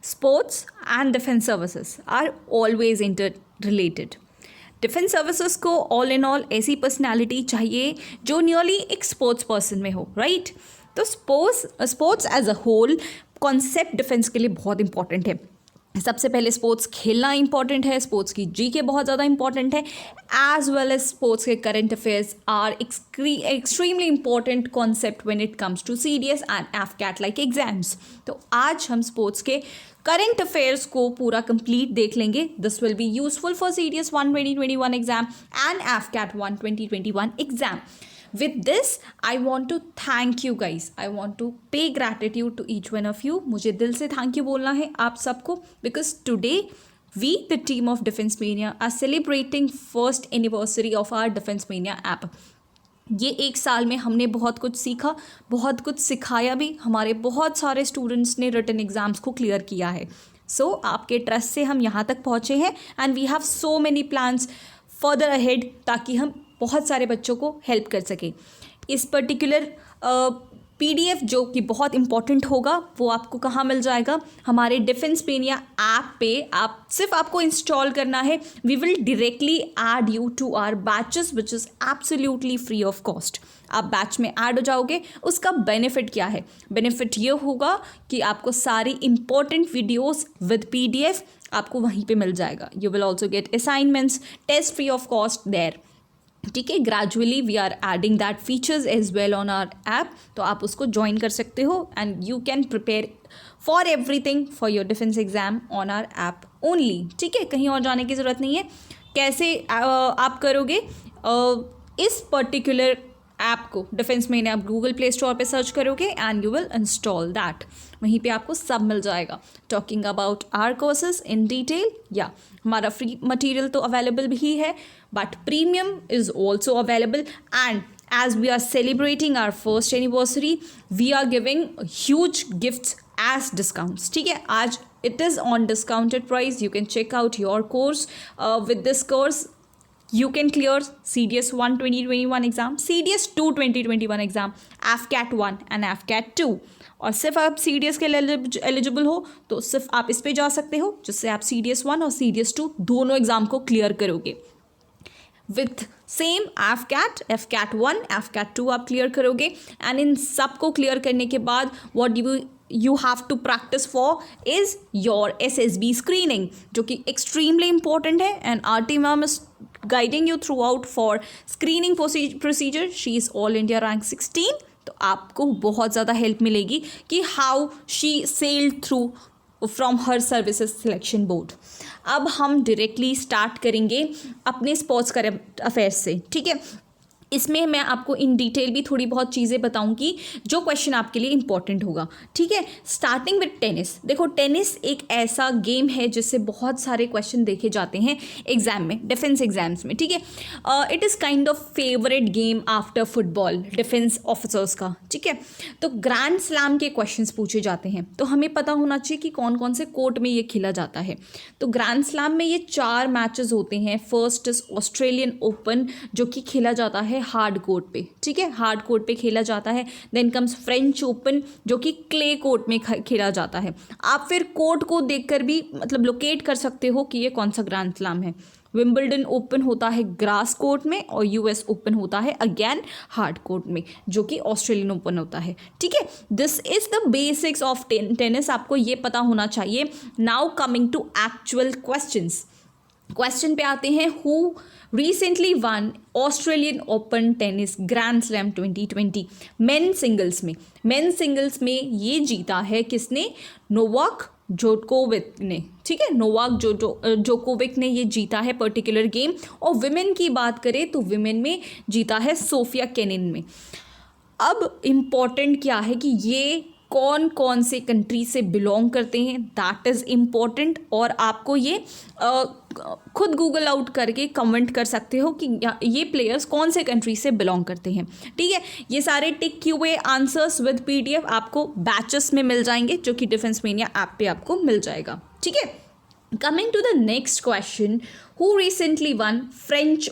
Sports and defense services are always interrelated. Defence services को all in all ऐसी personality चाहिए जो nearly एक स्पोर्ट्स पर्सन में हो, राइट? तो sports as a whole concept defence के लिए बहुत इंपॉर्टेंट है. सबसे पहले स्पोर्ट्स खेलना इंपॉर्टेंट है, स्पोर्ट्स की जीके बहुत ज़्यादा इंपॉर्टेंट है, एज वेल एज स्पोर्ट्स के current affairs are extremely important concept when it comes to CDS and AFCAT like exams. तो आज हम स्पोर्ट्स के करंट अफेयर्स को पूरा कंप्लीट देख लेंगे. This will be useful for CDS 1 2021 exam and AFCAT 1 2021 exam. With this, I want to thank you guys. I want to pay gratitude to each one of you. मुझे दिल से thank you बोलना है आप सबको, because today we, the team of Defense Mania, are celebrating first anniversary of our Defense Mania app. ये एक साल में हमने बहुत कुछ सीखा, बहुत कुछ सिखाया भी. हमारे बहुत सारे स्टूडेंट्स ने रिटन एग्जाम्स को क्लियर किया है. सो आपके ट्रस्ट से हम यहाँ तक पहुँचे हैं and we have so many plans further ahead ताकि हम बहुत सारे बच्चों को हेल्प कर सकें. इस पर्टिकुलर PDF जो कि बहुत इंपॉर्टेंट होगा वो आपको कहाँ मिल जाएगा? हमारे डिफेंस मेनिया ऐप पे. आपको इंस्टॉल करना है. We will directly add you to our batches which is absolutely free of cost. आप बैच में ऐड हो जाओगे. उसका बेनिफिट क्या है? बेनिफिट ये होगा कि आपको सारी इंपॉर्टेंट वीडियोस विद PDF आपको वहीं पे मिल जाएगा. You will also get assignments, test free of cost there. ठीक है, gradually we are adding that features as well on our app. तो आप उसको ज्वाइन कर सकते हो and you can prepare for everything for your defence exam on our app only. ठीक है, कहीं और जाने की ज़रूरत नहीं है. कैसे आप करोगे? इस पर्टिकुलर ऐप को डिफेंस में आप गूगल प्ले स्टोर पे सर्च करोगे and you will install that. वहीं पे आपको सब मिल जाएगा. Talking about our courses in detail, या हमारा फ्री मटेरियल तो अवेलेबल भी है but premium is also available. And as we are celebrating our first anniversary, we are giving huge gifts as discounts. ठीक है, आज it is on discounted price. You can check out your course. With this course you can clear CDS 1 2021 exam, CDS 2 2021 exam, AFCAT 1 and AFCAT 2. और सिर्फ आप CDS के लिए eligible हो तो सिर्फ आप इस पे जा सकते हो, जिससे आप CDS 1 और CDS 2 दोनों एग्जाम को क्लियर करोगे. विथ सेम AFCAT 1, AFCAT 2 आप क्लियर करोगे. एंड इन सब को क्लियर करने के बाद what you have to practice for is your SSB screening, जो कि extremely important है. and our team is guiding you throughout for screening procedure. she is all India rank 16. तो आपको बहुत ज़्यादा हेल्प मिलेगी कि how she sailed through from her services selection board. अब हम डायरेक्टली स्टार्ट करेंगे अपने स्पोर्ट्स करंट अफेयर्स से. ठीक है, इसमें मैं आपको इन डिटेल भी थोड़ी बहुत चीज़ें बताऊंगी जो क्वेश्चन आपके लिए इंपॉर्टेंट होगा. ठीक है, स्टार्टिंग विद टेनिस. देखो, टेनिस एक ऐसा गेम है जिससे बहुत सारे क्वेश्चन देखे जाते हैं एग्जाम में, डिफेंस एग्जाम्स में. ठीक है, it is kind of favourite game after football defence officers का. ठीक है, तो ग्रैंड स्लैम के क्वेश्चंस पूछे जाते हैं तो हमें पता होना चाहिए कि कौन कौन से कोर्ट में ये खेला जाता है. तो ग्रैंड स्लैम में ये 4 मैचेस होते हैं. फर्स्ट इज ऑस्ट्रेलियन ओपन जो कि खेला जाता है हार्ड कोर्ट पे. ठीक है, हार्ड कोर्ट पे खेला जाता है. देन कम्स फ्रेंच ओपन जो कि क्ले कोर्ट में खेला जाता है. आप फिर कोर्ट को देखकर भी मतलब लोकेट कर सकते हो कि ये कौन सा ग्रैंड स्लैम है. विंबलडन ओपन होता है ग्रास कोर्ट में और US ओपन होता है अगेन हार्ड कोर्ट में जो कि ऑस्ट्रेलियन ओपन होता है. ठीक है, this is the basics of tennis. आपको ये पता होना चाहिए. Now coming to actual questions. Question पे आते हैं. Who recently won Australian Open tennis grand slam 2020 men singles में ये जीता है किसने? नोवाक जोकोविक ने. ठीक है, नोवाक जोकोविक ने ये जीता है पर्टिकुलर गेम. और विमेन की बात करें तो विमेन में जीता है सोफिया केनिन में. अब इम्पॉर्टेंट क्या है कि ये कौन कौन से कंट्री से बिलोंग करते हैं, दैट इज़ इम्पॉर्टेंट. और आपको ये खुद गूगल आउट करके कमेंट कर सकते हो कि ये प्लेयर्स कौन से कंट्री से बिलोंग करते हैं. ठीक है, ये सारे टिक क्यूए आंसर्स विद PDF आपको बैचेस में मिल जाएंगे जो कि डिफेंस मेनिया ऐप पे आपको मिल जाएगा. ठीक है, coming to the next question. Who recently won French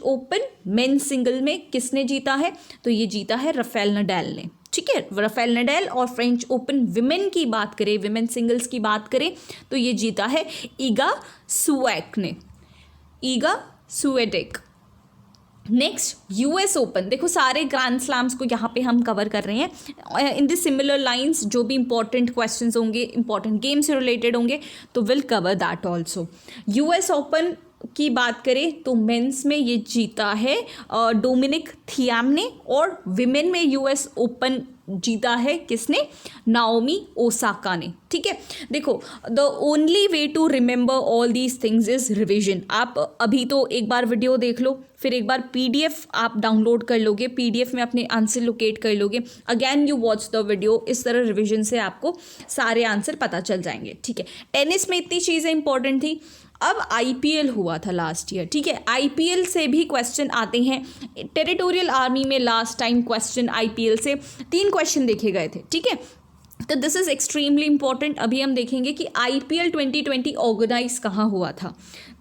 Open men single में किसने जीता है? तो ये जीता है राफेल नडाल ने. ठीक है। राफेल नडाल और फ्रेंच ओपन विमेन की बात करें, विमेन सिंगल्स की बात करें तो ये जीता है ईगा स्वीटेक ने, ईगा स्वीटेक। नेक्स्ट यूएस ओपन, देखो सारे ग्रैंड स्लैम्स को यहाँ पे हम कवर कर रहे हैं इन द सिमिलर लाइंस। जो भी इंपॉर्टेंट क्वेश्चंस होंगे, इंपॉर्टेंट गेम से रिलेटेड होंगे तो will cover that also. US open की बात करें तो मेंस में ये जीता है डोमिनिक थिएम ने, और विमेन में यूएस ओपन जीता है किसने, नाओमी ओसाका ने। ठीक है, देखो the only way to remember all these things is revision. आप अभी तो एक बार वीडियो देख लो, फिर एक बार पीडीएफ आप डाउनलोड कर लोगे, पीडीएफ में अपने आंसर लोकेट कर लोगे, again you watch the video. इस तरह रिविजन से आपको सारे आंसर पता चल जाएंगे। ठीक है, टेनिस में इतनी चीज़ें इंपॉर्टेंट थी। अब आईपीएल हुआ था लास्ट ईयर, ठीक है, आईपीएल से भी क्वेश्चन आते हैं। टेरिटोरियल आर्मी में लास्ट टाइम क्वेश्चन आईपीएल से 3 क्वेश्चन देखे गए थे। ठीक है, तो दिस इज़ एक्सट्रीमली इंपॉर्टेंट। अभी हम देखेंगे कि आईपीएल 2020 ऑर्गेनाइज कहाँ हुआ था,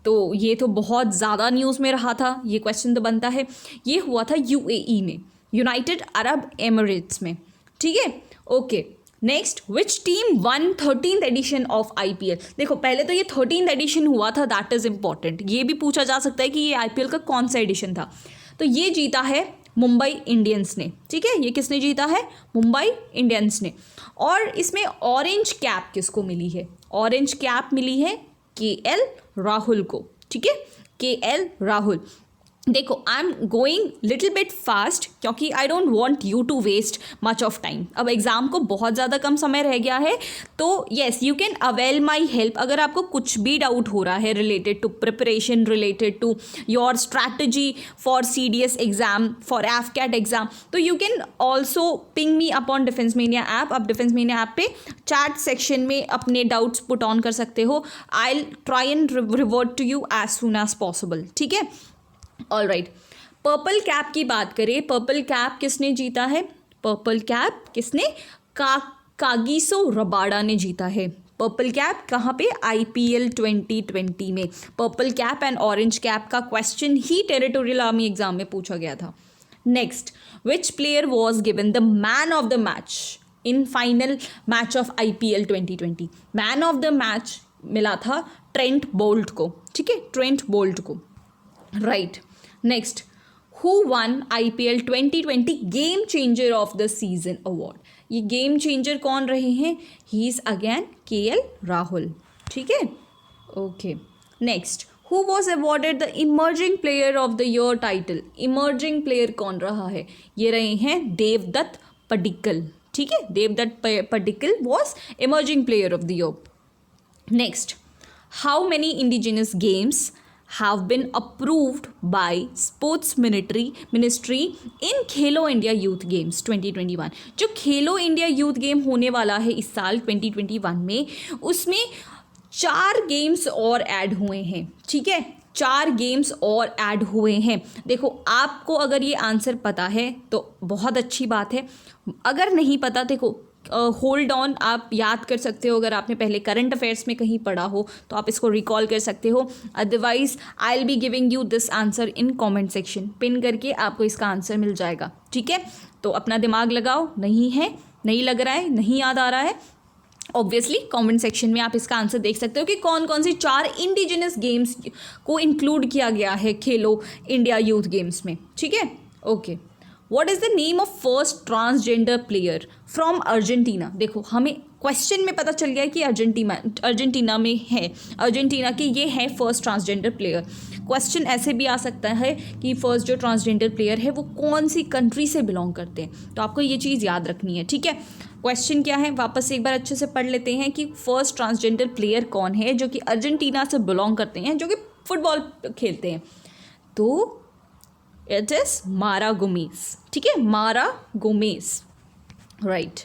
तो ये तो बहुत ज़्यादा न्यूज़ में रहा था, ये क्वेश्चन तो बनता है। ये हुआ था यूएई में, यूनाइटेड अरब एमिरेट्स में। ठीक है, okay. Next, which team won 13th edition of IPL. देखो पहले तो ये 13th एडिशन हुआ था, दैट इज़ इंपॉर्टेंट। ये भी पूछा जा सकता है कि ये आईपीएल का कौन सा एडिशन था, तो ये जीता है मुंबई इंडियंस ने। ठीक है, ये किसने जीता है, मुंबई इंडियंस ने। और इसमें ऑरेंज कैप किसको मिली है, ऑरेंज कैप मिली है केएल राहुल को। ठीक है, केएल राहुल। देखो I am going little bit fast क्योंकि I don't want you to waste much of time. अब एग्ज़ाम को बहुत ज़्यादा कम समय रह गया है, तो yes you can avail my help. अगर आपको कुछ भी डाउट हो रहा है related to preparation, related to your strategy for CDS exam, for AFCAT exam, तो you can also ping me upon defence mania app. आप डिफेंस मेनिया ऐप पे चैट सेक्शन में अपने डाउट्स पुट ऑन कर सकते हो। I will try and revert to you as soon as possible. ठीक है, ऑल राइट। पर्पल कैप की बात करें, पर्पल कैप किसने जीता है, पर्पल कैप किसने, कागिसो रबाडा ने जीता है। पर्पल कैप कहाँ पे, आईपीएल 2020 में। Purple cap and orange cap का क्वेश्चन ही टेरिटोरियल आर्मी एग्जाम में पूछा गया था। Next, which player was given the man of the match in final match of IPL 2020। Man of the match मिला था ट्रेंट बोल्ट को। ठीक है, ट्रेंट बोल्ट को, right. Next, who one IPL 2020 game changer of the season award. ये game changer कौन रहे हैं, he is again KL Rahul. ठीक है, okay. Next, who was awarded the emerging player of the year title. Emerging player कौन रहा है, ये रहे हैं देवदत्त पडिक्कल। ठीक है, Devdutt Padikkal was emerging player of the year. Next, how many indigenous games have been approved by sports ministry in Khelo India youth games 2021। जो खेलो India youth game होने वाला है इस साल 2021 में, उसमें 4 गेम्स और ऐड हुए हैं। ठीक है, 4 गेम्स और ऐड हुए हैं। देखो आपको अगर ये आंसर पता है तो बहुत अच्छी बात है, अगर नहीं पता देखो होल्ड ऑन, आप याद कर सकते हो। अगर आपने पहले करंट अफेयर्स में कहीं पढ़ा हो तो आप इसको रिकॉल कर सकते हो। Otherwise I will be giving you this answer in comment section, pin करके आपको इसका आंसर मिल जाएगा। ठीक है, तो अपना दिमाग लगाओ, नहीं है, नहीं लग रहा है, नहीं याद आ रहा है, ऑब्वियसली कमेंट सेक्शन में आप इसका आंसर देख सकते हो कि कौन कौन सी 4 इंडिजिनस गेम्स को इंक्लूड किया गया है खेलो इंडिया यूथ गेम्स में। ठीक है, okay. What is the name of first transgender player from Argentina. देखो हमें क्वेश्चन में पता चल गया कि अर्जेंटीना में है, अर्जेंटीना के ये है फर्स्ट ट्रांसजेंडर प्लेयर। क्वेश्चन ऐसे भी आ सकता है कि फर्स्ट जो ट्रांसजेंडर प्लेयर है वो कौन सी कंट्री से बिलोंग करते हैं, तो आपको ये चीज़ याद रखनी है। ठीक है, क्वेश्चन क्या है वापस से एक बार अच्छे से पढ़ लेते हैं कि फर्स्ट ट्रांसजेंडर प्लेयर कौन है जो कि अर्जेंटीना से बिलोंग करते हैं, जो कि फुटबॉल खेलते हैं। तो इट इज़ मारा गोमेज। ठीक है, मारा Gomez, right.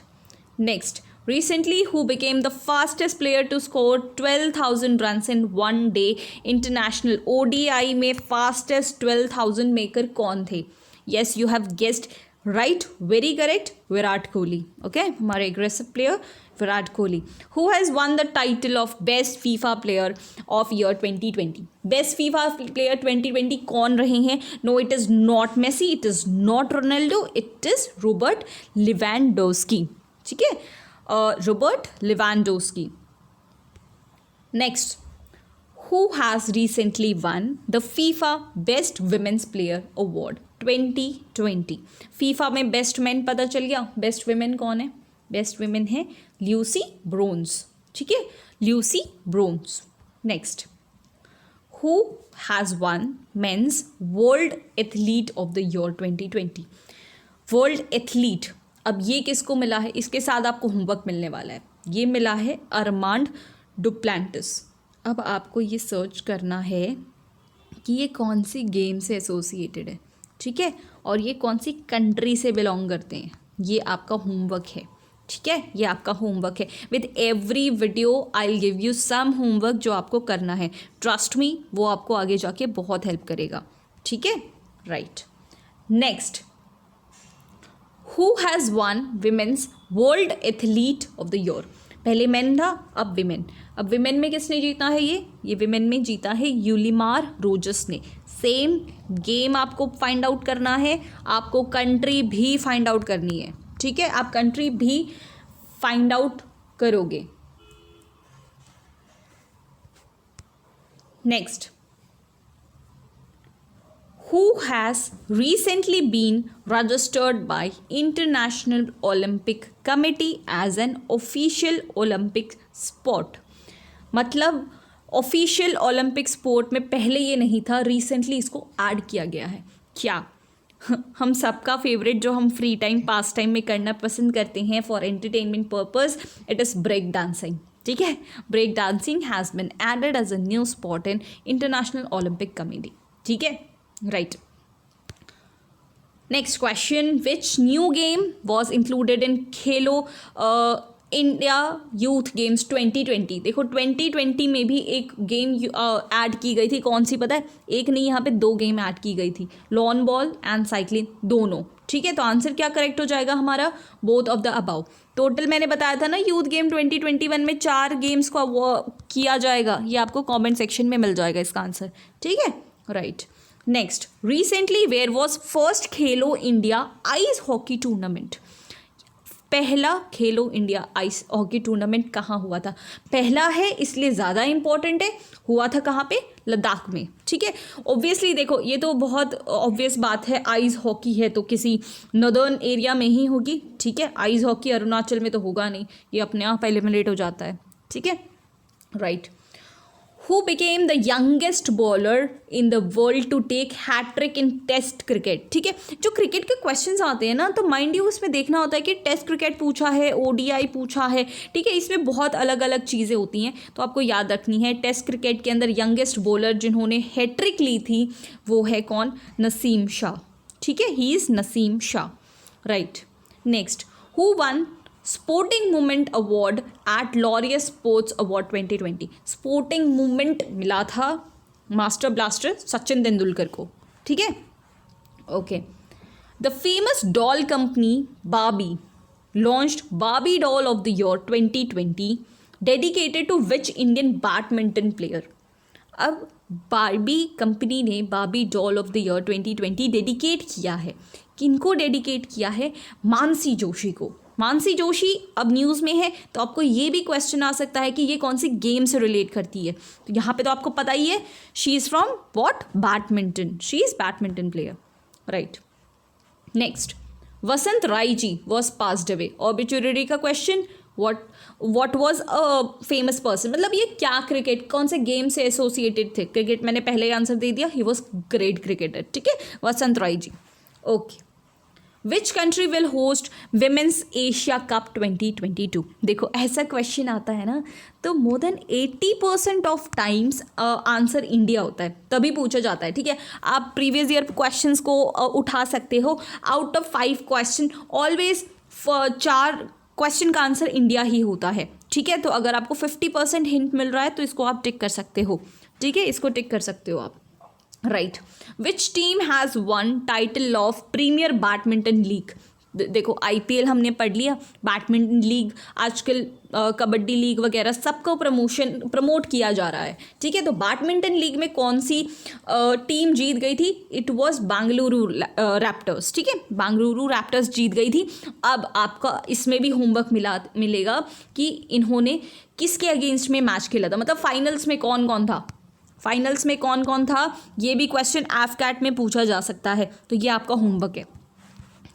Next, recently who became the fastest player to score 12,000 runs in one day international ODI में fastest 12,000 मेकर कौन थे। yes you have guessed right, very correct, Virat Kohli. Okay, हमारे aggressive player Virat Kohli. Who has won the title of Best FIFA Player of Year 2020? Best FIFA Player 2020 कौन रहे हैं? No, it is not Messi, it is not Ronaldo, it is Robert Lewandowski. ठीक है, Robert Lewandowski. Next, who has recently won the FIFA Best Women's Player Award 2020? FIFA में best man पता चल गया, best women कौन है? Best women है Lucy bronze. ठीक है, Lucy bronze. Next, who has won men's World Athlete of the Year 2020? World athlete, अब ये किसको मिला है? इसके साथ आपको होमवर्क मिलने वाला है. ये मिला है अरमांड डुप्लांटिस. अब आपको ये सर्च करना है कि ये कौन सी गेम से एसोसिएटेड है. ठीक है, और ये कौन सी कंट्री से बिलोंग करते हैं. ये आपका होमवर्क है. ठीक है, ये आपका होमवर्क है. With every video I will give you some homework जो आपको करना है. ट्रस्ट मी, वो आपको आगे जाके बहुत हेल्प करेगा. ठीक है, right. Next, who has one women's world athlete of the year? पहले मेन था, अब विमेन. अब विमेन में किसने जीता है? ये विमेन में जीता है यूलिमार रोजस ने. सेम गेम आपको फाइंड आउट करना है, आपको कंट्री भी फाइंड आउट करनी है. ठीक है, आप कंट्री भी फाइंड आउट करोगे. Next, who has recently been registered by International Olympic Committee as an official Olympic sport? मतलब ऑफिशियल ओलंपिक स्पोर्ट में पहले ये नहीं था, रिसेंटली इसको ऐड किया गया है. क्या? हम सबका फेवरेट जो हम फ्री टाइम पास टाइम में करना पसंद करते हैं for entertainment purpose, it is break dancing. ठीक है, break dancing has been added as a new sport in International Olympic Committee. ठीक है, right. Next question, which new game was included in Khelo India youth games 2020? देखो 2020 में भी एक game add की गई थी. कौन सी पता है? एक नहीं, यहाँ पे 2 गेम ऐड की गई थी, लॉन बॉल एंड साइकिलिंग, दोनों. ठीक है, तो आंसर क्या करेक्ट हो जाएगा हमारा? Both of the above. Total मैंने बताया था ना, यूथ गेम 2021 में 4 गेम्स को किया जाएगा. ये आपको कॉमेंट सेक्शन में मिल जाएगा इसका आंसर. ठीक है, right. Next, recently where was first Khelo India ice hockey tournament? पहला Khelo India ice hockey tournament कहाँ हुआ था? पहला है इसलिए ज़्यादा इंपॉर्टेंट है. हुआ था कहाँ पे? लद्दाख में. ठीक है, ऑब्वियसली देखो ये तो बहुत ऑब्वियस बात है, आइस हॉकी है तो किसी नॉर्दर्न एरिया में ही होगी. ठीक है, आइस हॉकी अरुणाचल में तो होगा नहीं, ये अपने आप एलिमिनेट हो जाता है. ठीक है, right. Who became the youngest bowler in the world to take hat-trick in test cricket? ठीक है, जो क्रिकेट के क्वेश्चंस आते हैं ना, तो माइंड यू उसमें देखना होता है कि टेस्ट क्रिकेट पूछा है, ओडीआई पूछा है. ठीक है, इसमें बहुत अलग अलग चीज़ें होती हैं, तो आपको याद रखनी है. टेस्ट क्रिकेट के अंदर यंगेस्ट बॉलर जिन्होंने हैट्रिक ली थी वो है कौन? नसीम शाह. ठीक है, he is Naseem Shah. Right. Next, who won sporting movement award at Laureus sports award 2020? Sporting movement मिला था मास्टर ब्लास्टर सचिन तेंदुलकर को. ठीक है, okay. The famous doll company Barbie launched Barbie doll of the year 2020 dedicated to which Indian badminton player? अब Barbie company ने Barbie doll of the year 2020 dedicate किया है. किनको डेडिकेट किया है? मानसी जोशी को. मानसी जोशी अब न्यूज़ में है, तो आपको ये भी क्वेश्चन आ सकता है कि ये कौन सी गेम से रिलेट करती है. तो यहाँ पे तो आपको पता ही है, she is from what? Badminton. She is badminton player. Right. Next, Vasant Rai ji was passed away. Obituary का question, what was a famous person? मतलब ये क्या क्रिकेट कौन से गेम से एसोसिएटेड थे? क्रिकेट मैंने पहले ही आंसर दे दिया, ही वॉज ग्रेट क्रिकेटर. ठीक है, Vasant Rai ji. Okay. Which country will host women's Asia cup 2022? देखो ऐसा क्वेश्चन आता है ना, तो more than 80% of times answer India होता है, तभी पूछा जाता है. ठीक है, आप प्रीवियस ईयर क्वेश्चंस को उठा सकते हो. Out of 5 question always 4 question का आंसर इंडिया ही होता है. ठीक है, तो अगर आपको 50% हिंट मिल रहा है तो इसको आप टिक कर सकते हो. ठीक है, इसको टिक कर सकते हो आप. Right. Which team has won title of Premier Badminton League? देखो IPL हमने पढ़ लिया, बैडमिंटन लीग, आजकल कबड्डी लीग वगैरह सबको प्रमोट किया जा रहा है, ठीक है। तो बैडमिंटन लीग में कौन सी टीम जीत गई थी? इट वाज बेंगलुरु रैप्टर्स, ठीक है, बेंगलुरु रैप्टर्स जीत गई थी। अब आपका इसमें भी होमवर्क मिलेगा कि इन्होंने किसके अगेंस्ट में मैच खेला था, मतलब फाइनल्स में कौन कौन था, फाइनल्स में कौन कौन था, ये भी क्वेश्चन एफकैट में पूछा जा सकता है, तो ये आपका होमवर्क है,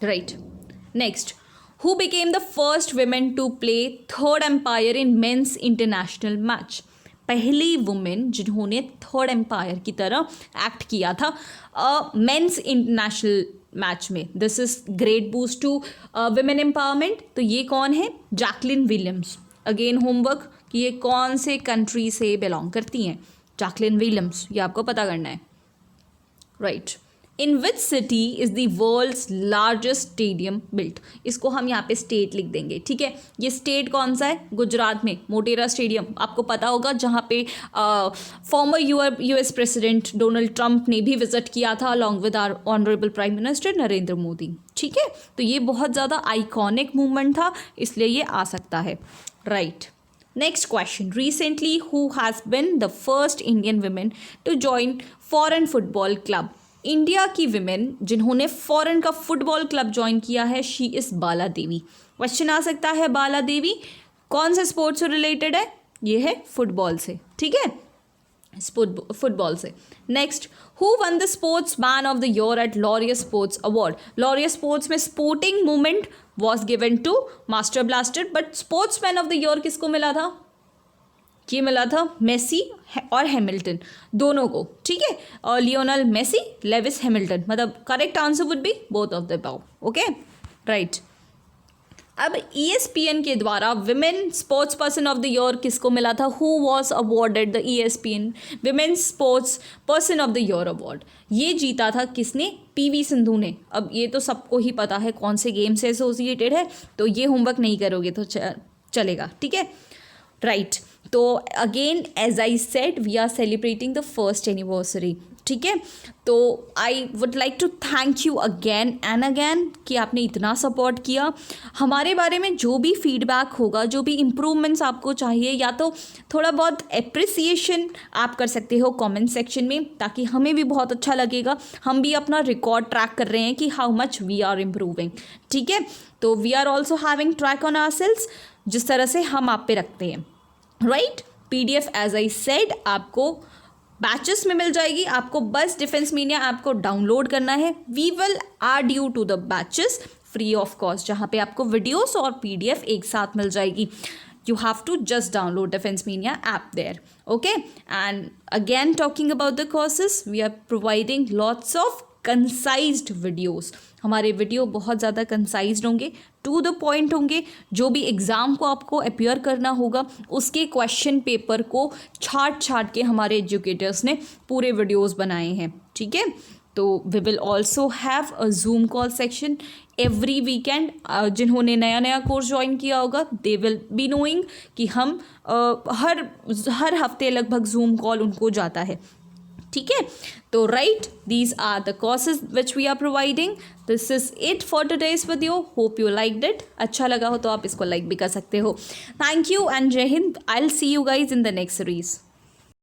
right. Next, who became the first women to play third umpire in men's international match? पहली वुमेन जिन्होंने थर्ड एम्पायर की तरह एक्ट किया था मेंस इंटरनेशनल मैच में। This is great boost to women empowerment. तो ये कौन है? Jacqueline Williams. अगेन होमवर्क कि ये कौन से कंट्री से बिलोंग करती हैं? जैकलिन विलियम्स, ये आपको पता करना है, right. In which city is the world's largest stadium built? इसको हम यहाँ पे स्टेट लिख देंगे, ठीक है। ये स्टेट कौन सा है? गुजरात में मोटेरा स्टेडियम, आपको पता होगा, जहाँ पे former US president Donald Trump ने भी विजिट किया था along with our honourable prime minister Narendra Modi, ठीक है। तो ये बहुत ज़्यादा आइकॉनिक मूवमेंट था, इसलिए ये आ सकता है, right. Next question, recently who has been the first Indian women to join foreign football club? India की विमेन जिन्होंने फॉरेन का फुटबॉल क्लब ज्वाइन किया है, she is Bala Devi. Question आ सकता है, बाला देवी कौन से स्पोर्ट्स से रिलेटेड है? ये है फुटबॉल से, ठीक है, फुटबॉल से। Next, who won the sportsman of the year at Laureus sports award? Laureus sports में sporting movement was given to master blaster, but sportsman of the year किसको मिला था? ये मिला था मेसी और हैमिल्टन, दोनों को, ठीक है। और लियोनल मेसी, लेविस हैमिल्टन, मतलब correct answer would be both of the above, okay, right. अब ESPN के द्वारा women sports person of the year किसको मिला था? Who was awarded the ESPN women sports person of the year award? ये जीता था किसने? PV सिंधु ने। अब ये तो सबको ही पता है कौन से गेम से एसोसिएटेड है, तो ये होमवर्क नहीं करोगे तो चलेगा, ठीक है, राइट। तो again as I said, we are celebrating the first anniversary, ठीक है। तो I would like to thank you again and again कि आपने इतना सपोर्ट किया। हमारे बारे में जो भी फीडबैक होगा, जो भी इम्प्रूवमेंट्स आपको चाहिए, या तो थोड़ा बहुत एप्रिसिएशन आप कर सकते हो कमेंट सेक्शन में, ताकि हमें भी बहुत अच्छा लगेगा। हम भी अपना रिकॉर्ड ट्रैक कर रहे हैं कि how much we are improving, ठीक है। तो we are also having track on ourselves, जिस तरह से हम आप पे रखते हैं, right. PDF as I said आपको बैचेस में मिल जाएगी, आपको बस डिफेंस मीडिया ऐप को डाउनलोड करना है। We will add you to the batches free of cost, जहाँ पे आपको वीडियोस और PDF एक साथ मिल जाएगी। You have to just download Defense Media app there, okay? And again, talking about the courses, we are providing lots of concised videos. हमारे video बहुत ज़्यादा कंसाइज्ड होंगे, टू द पॉइंट होंगे। जो भी एग्ज़ाम को आपको अपियर करना होगा, उसके क्वेश्चन पेपर को छाट के हमारे एजुकेटर्स ने पूरे वीडियोस बनाए हैं, ठीक है। तो we will also have a Zoom call section every weekend. जिन्होंने नया कोर्स ज्वाइन किया होगा, दे विल बी नोइंग कि हम हर हफ्ते लगभग जूम कॉल उनको जाता है, ठीक है। तो right, these are the courses which we are providing. This is it for today's video. Hope you liked it. अच्छा लगा हो तो आप इसको लाइक भी कर सकते हो। थैंक यू एंड जय Hind. I will see you guys in the next series.